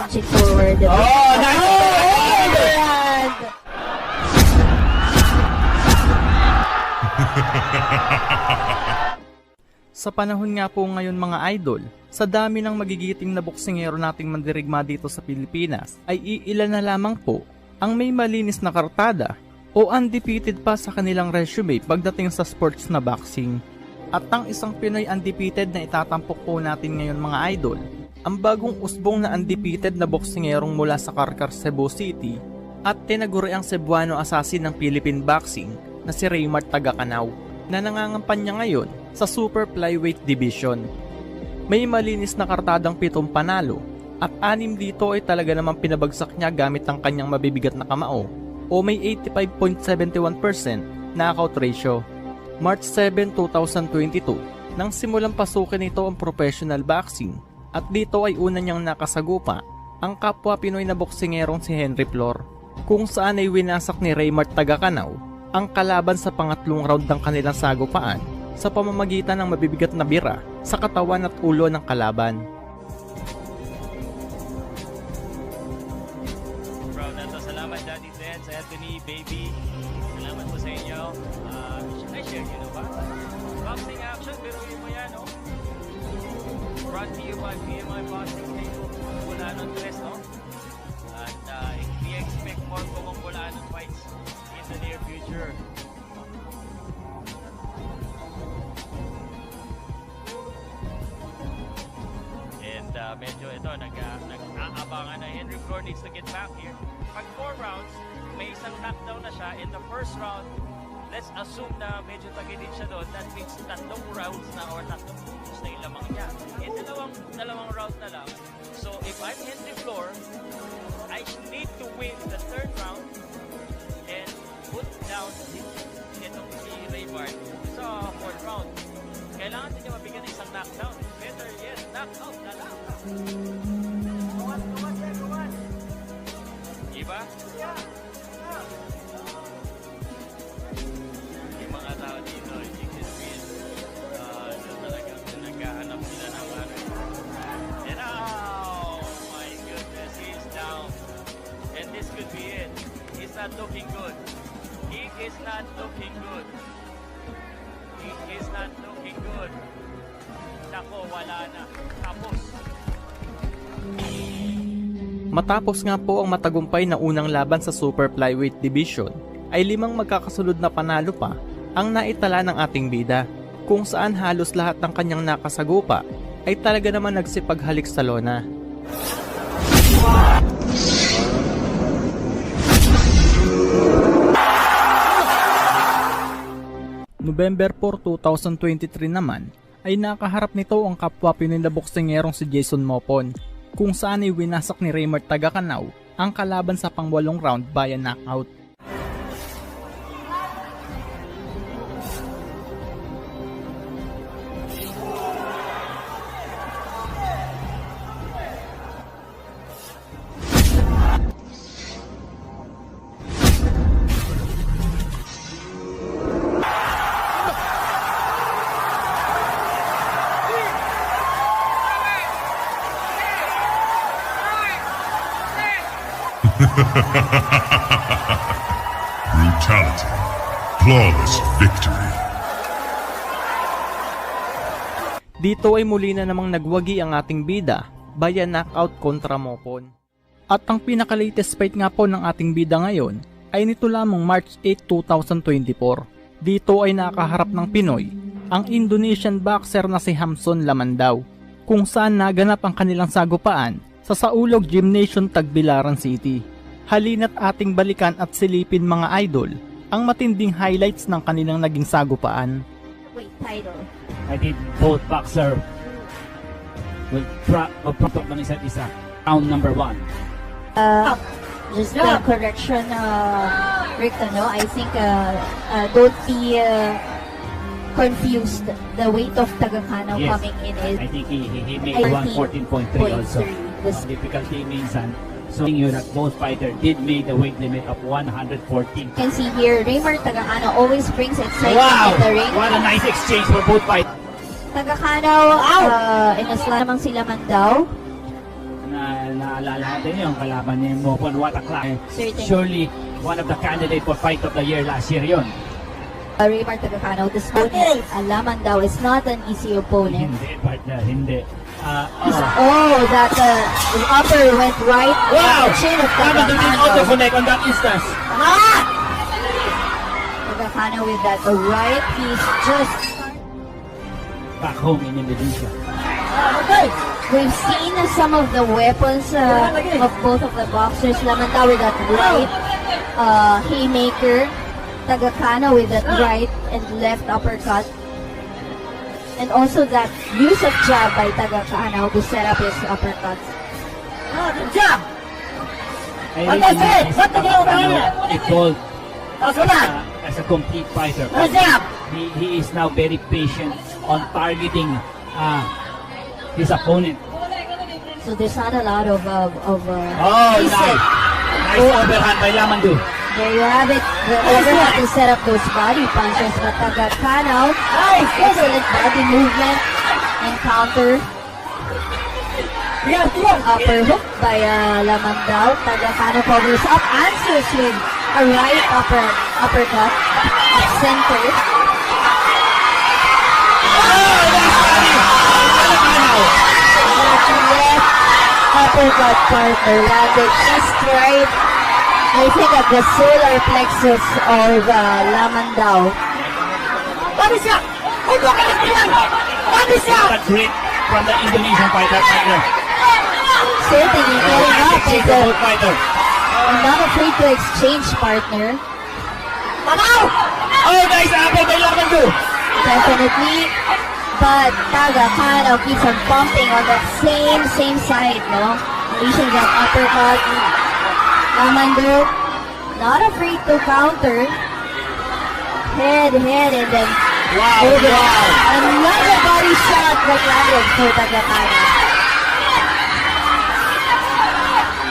punching forward. Oh, nice! Overhand! Sa panahon nga po ngayon mga idol, sa dami ng magigiting na boksingero nating mandirigma dito sa Pilipinas, ay iilan na lamang po ang may malinis na kartada o undefeated pa sa kanilang resume pagdating sa sports na boxing. At ang isang Pinoy undefeated na itatampok po natin ngayon mga idol, ang bagong usbong na undefeated na boksingerong mula sa Carcar, Cebu City at tinaguriang Cebuano assassin ng Philippine boxing na si Raymart Tagakanaw, na nangangampanya ngayon sa Super Flyweight Division. May malinis na kartadang 7 panalo at 6 dito ay talaga namang pinabagsak niya gamit ang kanyang mabibigat na kamao o may 85.71% knockout ratio. March 7, 2022 nang simulang pasukin nito ang professional boxing at dito ay una niyang nakasagupa ang kapwa Pinoy na boksingerong si Henry Flor, kung saan ay winasak ni Raymart Tagakanaw ang kalaban sa pangatlong round ng kanilang sagupaan sa pamamagitan ng mabibigat na bira sa katawan at ulo ng kalaban. Bro, nato salamat Daddy Ted, sa Anthony, baby. Salamat po sa inyo. Should I share you, no ba? Boxing action, pero yun mo yan, no? Brought to you by PMI Boxing Table. Bulanon Tres, no? At we expect more kumang Bulanon fights in the near future. And medyo ito, nag-aabangan na Henry Flor needs to get back here. Pag 4 rounds, may isang knockdown na siya. In the first round, let's assume na medyo tagilid siya doon. That means 3 rounds na or 3 puntos na yung lamang niya. In dalawang round na lang. So if I'm Henry Flor, I need to win the 3rd round and put down itong si Raymart sa 4th round. Kailangan din niya mabigyan ng isang knockdown. Better yet, knockout na lang. Kuman. Diba? Yung mga tao dito, you can feel talagang naghahanap sila ng ano. And oh my goodness, he's down. And this could be it. He's not looking good. He is not looking good. He is not looking good. Nako, wala na. Tapos. Matapos nga po ang matagumpay na unang laban sa Super Flyweight Division, ay 5 magkakasunod na panalo pa ang naitala ng ating bida, kung saan halos lahat ng kanyang nakasagupa ay talaga naman nagsipaghalik sa lona. November 4, 2023 naman ay nakaharap nito ang kapwa Pinoy na boksingerong si Jason Mopon, kung saan ay winasak ni Raymart Tagakanaw ang kalaban sa pang-8 round via knockout. Brutality. Flawless victory. Dito ay muli na namang nagwagi ang ating bida via knockout kontra Mopon. At ang pinaka-latest fight nga po ng ating bida ngayon ay nito lamang March 8, 2024. Dito ay nakaharap ng Pinoy ang Indonesian boxer na si Hamson Lamandaw, kung saan naganap ang kanilang sagupaan sa Saulog Gymnasium, Tagbilaran City. Halina't ating balikan at silipin mga idol ang matinding highlights ng kanilang naging sagupaan. Wait, title. I think both boxer will prop ng isa't isa. Round number 1. Just a correction, Rick, I think don't be confused. The weight of Tagakanaw coming in is I think he made 114.3 also. The Difficulty means so you that both fighters did make the weight limit of 114. you can see here, Raymart Tagakanaw always brings excitement Wow! in the ring. What a nice exchange for both fighters. Tagakanaw, inasla namang sila Mandaw. Na naalala natin yung kalaban ni Mopon. What a class. Certainly. Surely, one of the candidates for Fight of the Year last year yun. Raymar Tagacano, this opponent, Lamandao, is not an easy opponent. Hindi, partner, hindi. Oh, that upper went right Wow! in the chin of Lamandao didn't auto Tagacano. connect on that instance. Tagacano with that right, he's just... Back home in Indonesia. We've seen some of the weapons of both of the boxers. Lamandao with that right haymaker. Tagacano with that right and left uppercut. And also that use of jab by Tagacano to set up his uppercuts. I recognize Tagacano evolved as a complete fighter. He is now very patient on targeting his opponent. So there's not a lot of Nice. Nice overhand by Lamandao. there you have it. The overhead to set up those body punches, but Tagacano, excellent body movement and counter. Upper hook by Lamandao. Tagacano covers up, answers with a right uppercut at center. Left uppercut partner landed just right, I think, at the solar plexus of Lamandao. That grit from the Indonesian fighter partner. Certainly getting up He's is a both fighter. not afraid to exchange partner. Oh, nice apple by Lamandao. Definitely. But Tagacano keeps on bumping on that same side, no? Unleashing that uppercut. Lamandao not afraid to counter. Head, and then Wow, over. wow. Another body shot that landed for Tagacano.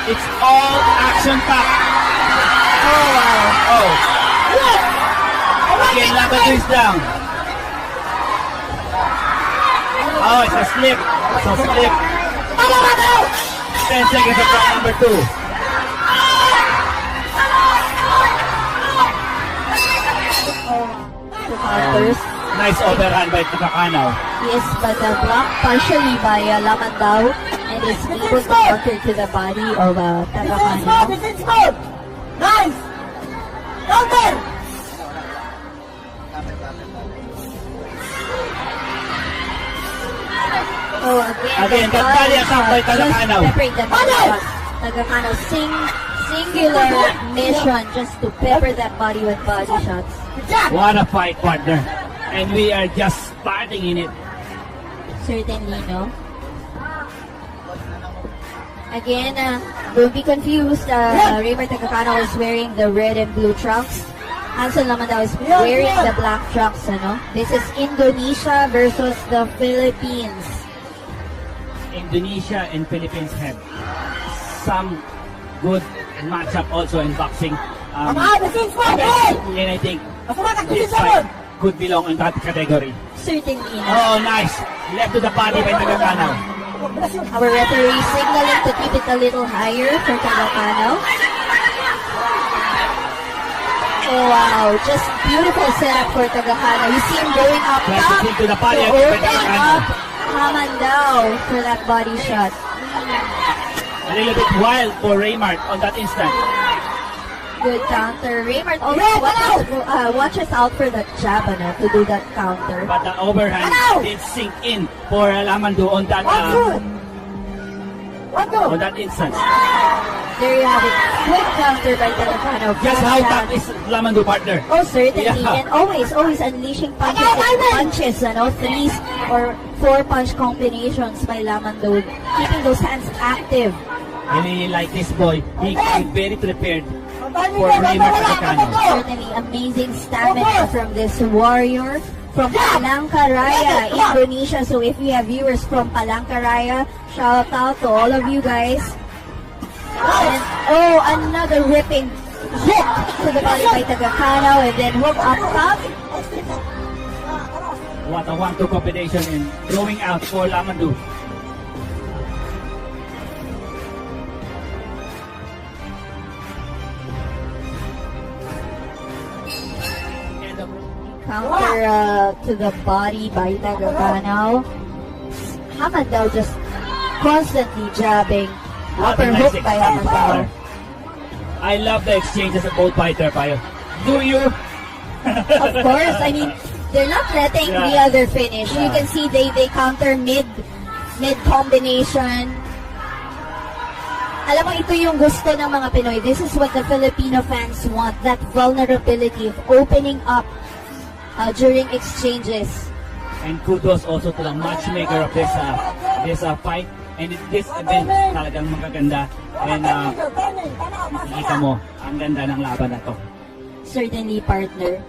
It's all action-packed. Oh, wow. Oh. Again, Lamandao is down. Oh, it's a slip. It's a slip. 10 seconds of round number 2. To counters. Nice overhand by Tagacano. Yes, but blocked partially by Lamandao and is able to counter to the body of Tagacano. Oh, Again, that body attack by Tagacano. Peppering the body shot. Tagacano singular mission just to pepper that body with body shots. What a fight, partner. And we are just starting in it. Certainly, no? Again, don't be confused. Raymar Tagacano is wearing the red and blue trunks. Hanson Lamandao is wearing the black trunks, ano? This is Indonesia versus the Philippines. Indonesia and Philippines have some good matchup also in boxing. And I think this fight could belong in that category. Certainly, no? Oh, nice. Left to the body by Tagacano. Our referee signaling to keep it a little higher for Tagacano. Oh, wow. Just beautiful setup for Tagacano. You see him going up Tries top to kick to the body to again by open Tagacano. up Lamandao for that body shot. A little bit wild for Raymart on that instant. Good counter. Raymart always watches out for that jab, ano, to do that counter. But the overhand did sink in for Lamandao on that instance. There you have it. Quick counter by Tagacano. Just how tough is Lamandao, partner? Oh, certainly. Yeah. And always unleashing punches and punches, ano, 3 or 4 punch combinations by Lamandao. Keeping those hands active. I really like this boy. He is very prepared for Raymart Tagacano. Certainly amazing stamina from this warrior from Palangkaraya, Indonesia. So if we have viewers from Palangkaraya, shout out to all of you guys. And oh, another ripping hook to the body by Tagacano and then hook up top. What a 1-2 combination and throwing out for Lamandao. counter to the body by Tagakanaw. Hamandao just constantly jabbing. Upper hook Nice by exchange, Hamandao. partner. I love the exchanges of both fighter, Payo. Do you? Of course, I mean, they're not letting Yeah. the other finish. You Yeah. can see they counter mid combination. Alam mo, ito yung gusto ng mga Pinoy. This is what the Filipino fans want. That vulnerability of opening up during exchanges. And kudos also to the matchmaker of this fight. And this event talagang magaganda. And nakikita mo, ang ganda ng laban na to. Certainly, partner.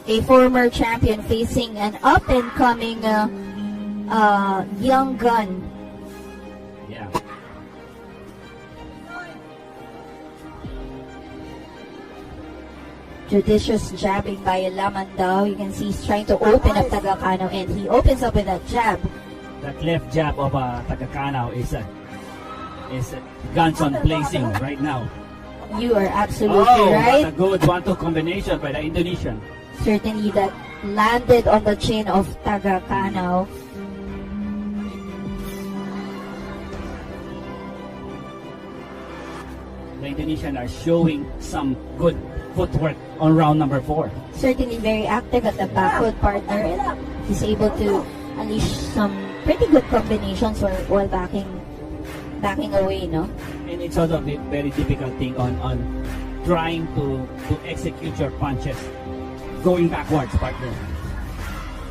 A former champion facing an up-and-coming young gun. Yeah. Judicious jabbing by Lamandao. You can see he's trying to open up Tagakanaw, and he opens up with that jab. That left jab of Tagakanaw is guns on blazing right now. You are absolutely right. What a good 1-2 combination by the Indonesian. Certainly that landed on the chin of Tagakanaw. The Indonesian are showing some good footwork on round number 4. Certainly very active at the backward partner, and he's able to unleash some pretty good combinations while backing away, no? And it's also a very difficult thing on trying to execute your punches going backwards, partner.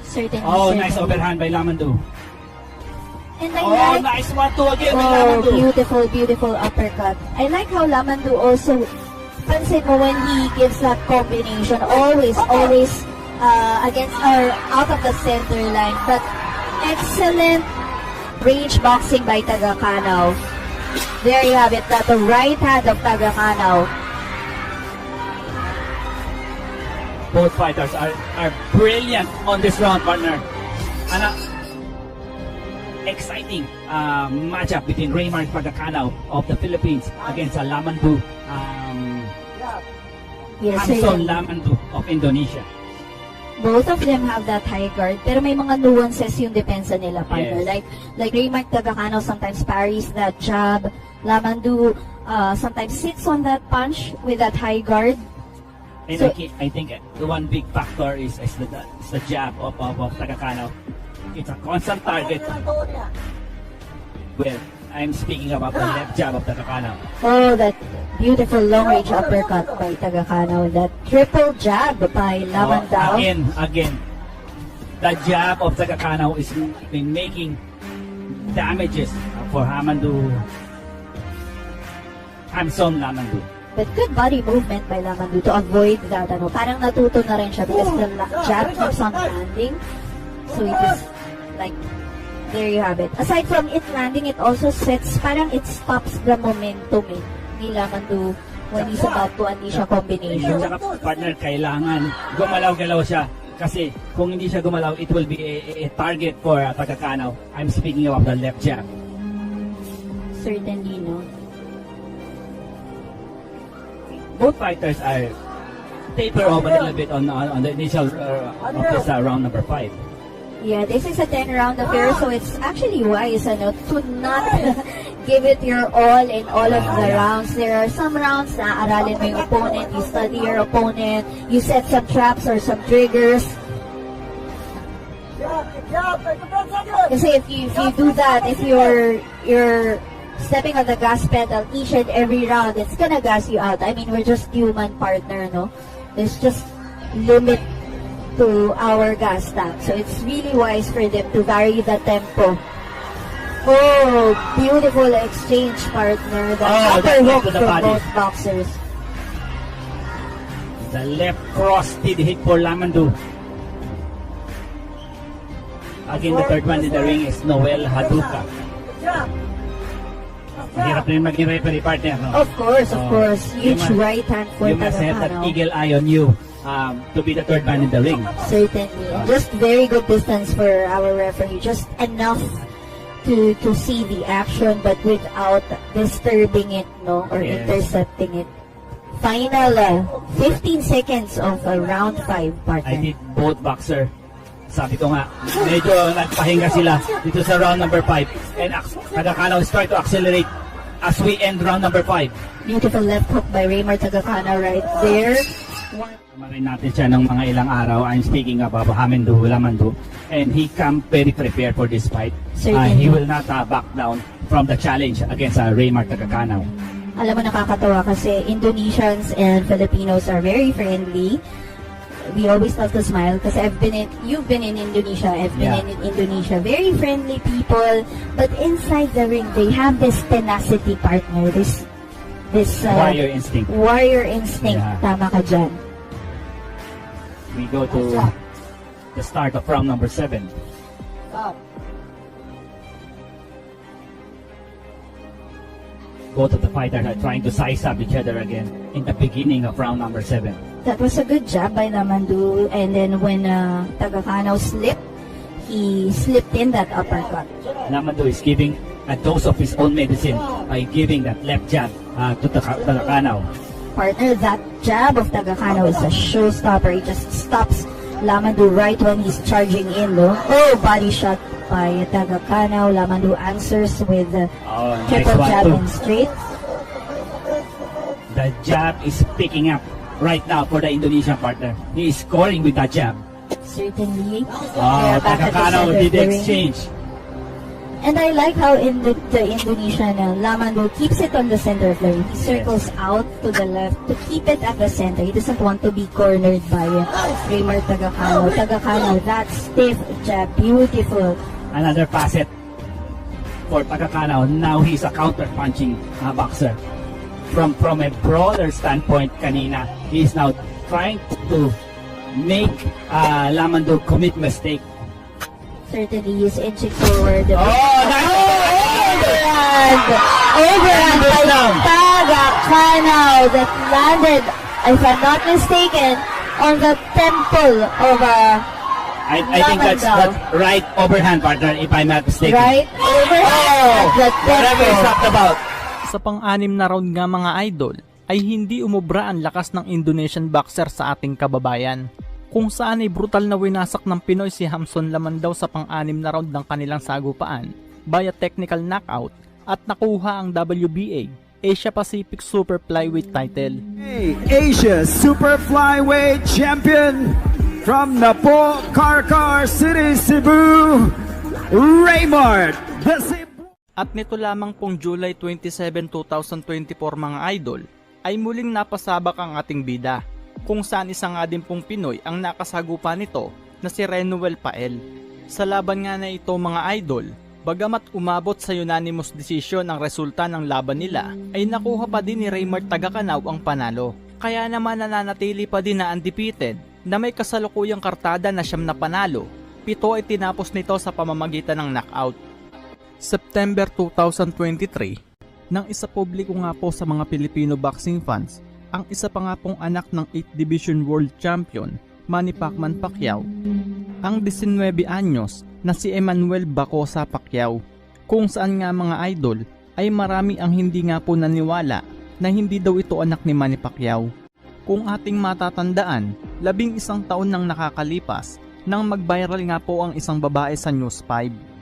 Certainly. Oh, certainly. nice overhand by Lamandao. And I Oh, like, nice 1-2 again by oh, Lamandao. beautiful uppercut. I like how Lamandao also, pansin mo when he gives that combination, always against or out of the center line. But excellent range boxing by Tagakanaw. There you have it, the right hand of Tagakanaw. Both fighters are brilliant on this round, partner. And exciting matchup between Raymar Tagakanaw of the Philippines against Lamandao, Yes, Hamson sir. Lamandao of Indonesia. Both of them have that high guard, pero may mga nuances yung depensa nila, partner. Yes. Like Raymar Tagakanaw sometimes parries that jab. Lamandao sometimes sits on that punch with that high guard. And So- I think the one big factor is the jab of Tagakanaw. It's a constant target. Well, I'm speaking about the left jab of Tagakanaw. Oh, that beautiful long-range uppercut by Tagakanaw. That triple jab by Lamandao. Again, the jab of Tagakanaw is been making damages for Hamson Lamandao. But good body movement by Lamandao to avoid that. Parang natuto na rin siya because the jab keeps on landing. So it is like, there you have it. Aside from it landing, it also sets, parang it stops the momentum ni Lamandao when he's about to unleash a combination. Tsaka partner, kailangan gumalaw-galaw siya. Kasi kung hindi siya gumalaw, it will be a target for Tagakanaw. I'm speaking about the left jab. Certainly, no? Both fighters are taper off a little bit on the initial of this round number 5. Yeah, this is a 10-round affair, so it's actually wise to not give it your all in all of the rounds. There are some rounds na aralin mo yung opponent, you study your opponent, you set some traps or some triggers. Kasi if you do that, if you're stepping on the gas pedal each and every round, it's gonna gas you out. I mean, we're just human, partner, no? There's just limit to our gas tank. So it's really wise for them to vary the tempo. Oh, beautiful exchange, partner. The Oh, upper that hook to the from body. both boxers. The left cross did hit for Lamandao. Again, the third one in the ring is Noel Haduka. Mahirap rin maging referee, partner, no? Of course. Huge you must- right hand for You must have that Tagakanaw. eagle eye on you to be the third man in the ring. Certainly. And just very good distance for our referee. Just enough to see the action but without disturbing it, no? Or Yes. intercepting it. Final 15 seconds of round 5, partner. I did both boxer. Sabi ko nga, medyo nagpahinga sila dito sa round number 5. And Tagakanaw is trying to accelerate as we end round number 5. Beautiful left hook by Raymar Tagakanaw right there. Marin natin siya ng mga ilang araw. I'm speaking about Hamendu, Lamandu. And he come very prepared for this fight. Certainly. He will not back down from the challenge against Raymar Tagakanaw. Alam mo, nakakatawa kasi Indonesians and Filipinos are very friendly. We always love to smile kasi you've been in Indonesia, I've been in Indonesia. Very friendly people, but inside the ring, they have this tenacity, partner. This Warrior instinct. Warrior instinct. Yeah. Tama ka dyan. We go to the start of round number 7. Both of the fighters are trying to size up each other again in the beginning of round number 7. That was a good jab by Lamandu, and then when Tagakanaw slipped, he slipped in that uppercut. Lamandu is giving a dose of his own medicine by giving that left jab to Tagakanaw. Partner, that jab of Tagakanaw is a showstopper. It just stops Lamandu right when he's charging in, no? Oh, body shot by Tagakanaw. Lamandu answers with triple nice jab one, and straight. The jab is picking up right now for the Indonesian partner. He is scoring with that jab. Certainly. Oh, They're back at the Tagakanaw center of did the the ring. exchange. And I like how in the Indonesian Lamandu keeps it on the center of the ring. He circles out to the left to keep it at the center. He doesn't want to be cornered by Raymar Tagakanaw. Tagakanaw, that stiff jab, beautiful. Another facet for Tagakanaw. Now he's a counter-punching boxer. From a broader standpoint kanina, he's now trying to make Lamandu commit mistake. Certainly, he's inching forward. Overhand by Tagakanaw that landed, if I'm not mistaken, on the temple of I think that's right overhand, partner, if I'm not mistaken. right overhand at the Whatever it's temple. talked about. Sa pang-anim na round nga mga idol, ay hindi umubra ang lakas ng Indonesian boxer sa ating kababayan. Kung saan ay brutal na winasak ng Pinoy si Hamson Lamandaw sa pang-anim na round ng kanilang sagupaan via technical knockout at nakuha ang WBA Asia Pacific Super Flyweight title. Asia Super Flyweight Champion from Napo, Karkar City, Cebu, Raymar the Cebu. At nito lamang pong July 27, 2024 mga idol, ay muling napasabak ang ating bida, kung saan isa nga din pong Pinoy ang nakasagupa nito na si Renuel Pael. Sa laban nga na ito mga idol, bagamat umabot sa unanimous decision ang resulta ng laban nila, ay nakuha pa din ni Raymar Tagakanaw ang panalo. Kaya naman nananatili pa din na undefeated na may kasalukuyang kartada na 9 na panalo, 7 ay tinapos nito sa pamamagitan ng knockout. September 2023, nang isa publiko nga po sa mga Filipino boxing fans, ang isa pa nga pong anak ng 8th Division World Champion, Manny Pacman Pacquiao, ang 19 anyos na si Emmanuel Bacosa Pacquiao, kung saan nga mga idol ay marami ang hindi nga po naniwala na hindi daw ito anak ni Manny Pacquiao. Kung ating matatandaan, 11 taon nang nakakalipas nang mag-viral nga po ang isang babae sa News 5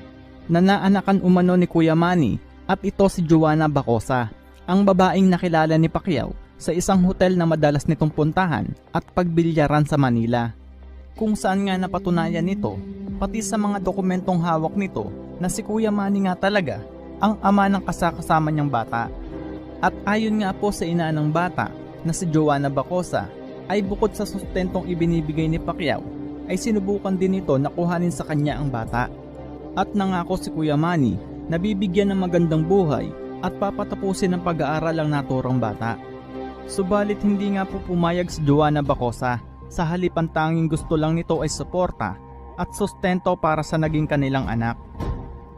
na naanakan umano ni Kuya Manny at ito si Joanna Bacosa, ang babaeng nakilala ni Pacquiao sa isang hotel na madalas nitong puntahan at pagbilyaran sa Manila. Kung saan nga napatunayan nito, pati sa mga dokumentong hawak nito na si Kuya Manny nga talaga ang ama ng kasakasama niyang bata. At ayon nga po sa ina ng bata na si Joanna Bacosa, ay bukod sa sustentong ibinibigay ni Pacquiao, ay sinubukan din nito na kuhanin sa kanya ang bata. At nangako si Kuya Manny na bibigyan ng magandang buhay at papatapusin ang pag-aaral ang naturang bata. Subalit hindi nga po pumayag si Joanna Bacosa, sa halip ang tanging gusto lang nito ay suporta at sustento para sa naging kanilang anak.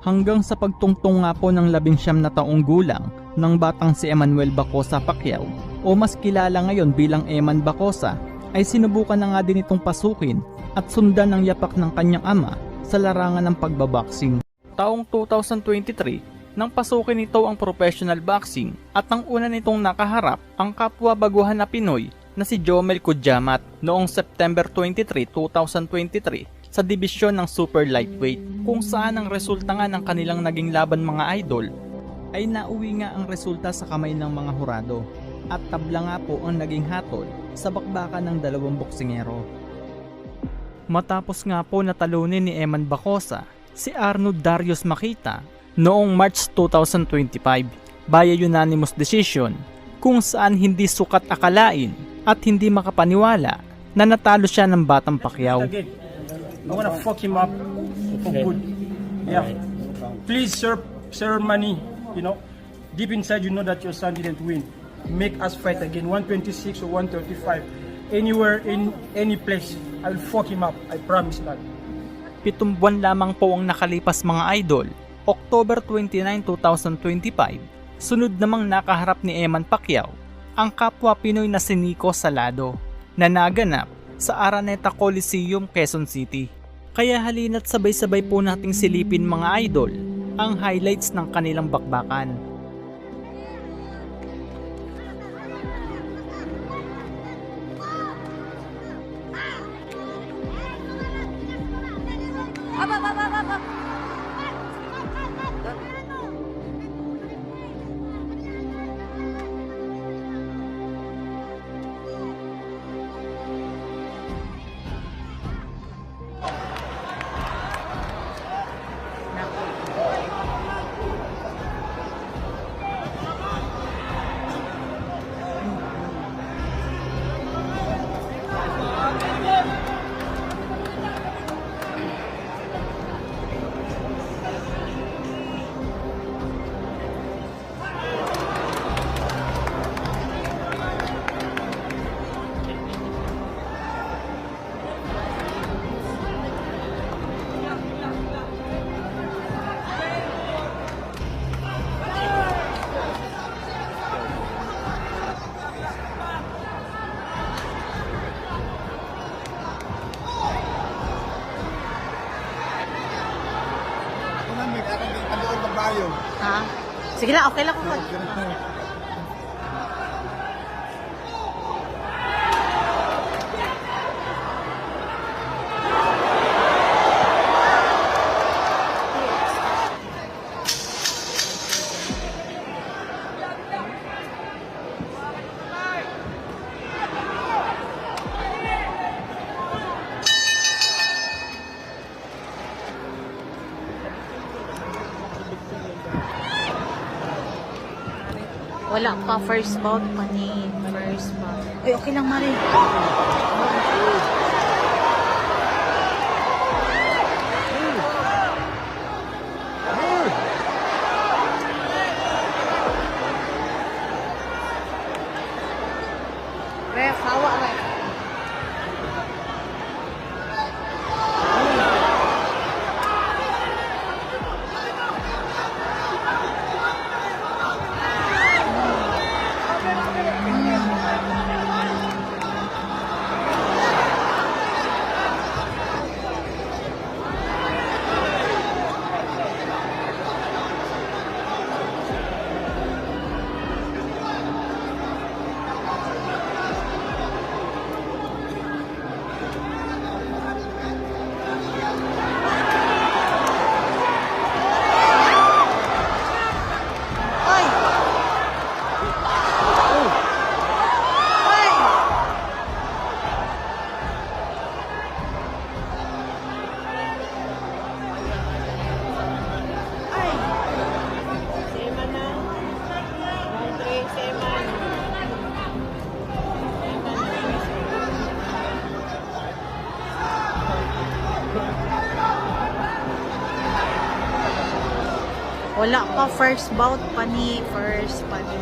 Hanggang sa pagtungtong nga po ng 19 na taong gulang ng batang si Emmanuel Bacosa Pacquiao, o mas kilala ngayon bilang Eman Bacosa, ay sinubukan na nga din itong pasukin at sundan ang yapak ng kanyang ama sa larangan ng pagbaboxing. Taong 2023, nang pasukin nito ang professional boxing at ang una nitong nakaharap ang kapwa baguhan na Pinoy na si Jomel Kudjamat noong September 23, 2023 sa dibisyon ng super lightweight, kung saan ang resulta nga ng kanilang naging laban mga idol ay nauwi nga ang resulta sa kamay ng mga hurado at tabla nga po ang naging hatol sa bakbakan ng dalawang boksingero. Matapos nga po natalunin ni Eman Bacosa si Arnold Darius Makita noong March 2025 by a unanimous decision, kung saan hindi sukat akalain at hindi makapaniwala na natalo siya ng Batang Pacquiao. Again, I wanna fuck him up for good. Yeah. Please, Sir Manny, you know, deep inside you know that your son didn't win. Make us fight again, 126 or 135. Anywhere, in any place, I'll fuck him up. I promise that. 7 buwan lamang po ang nakalipas mga idol. October 29, 2025, sunod namang nakaharap ni Eman Pacquiao ang kapwa Pinoy na si Nico Salado na naganap sa Araneta Coliseum, Quezon City. Kaya halina't sabay-sabay po nating silipin mga idol ang highlights ng kanilang bakbakan. Ha? Sige lang, okay lang ako. Wala pa, first bout pa ni. First bout. Ay, okay lang, Mari. Ref, hawa, ref. Wala pa, first bout pa ni. First pa ni.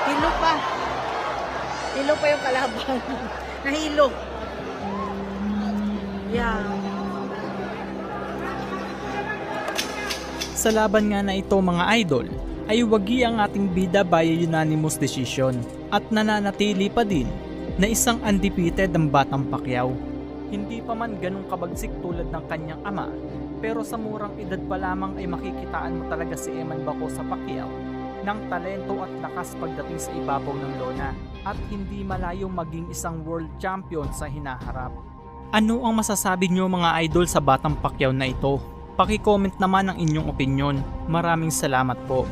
Hilo pa. Hilo pa yung kalaban. Nahilo. Yeah. Sa laban nga na ito mga idol, ay wagi ang ating bida by unanimous decision at nananatili pa din na isang undefeated ang Batang Pacquiao. Hindi pa man ganong kabagsik tulad ng kanyang ama, pero sa murang edad pa lamang ay makikitaan mo talaga si Eman Baco sa Pacquiao ng talento at lakas pagdating sa ibabaw ng lona at hindi malayong maging isang world champion sa hinaharap. Ano ang masasabi nyo mga idol sa Batang Pacquiao na ito? Paki-comment naman ang inyong opinion. Maraming salamat po.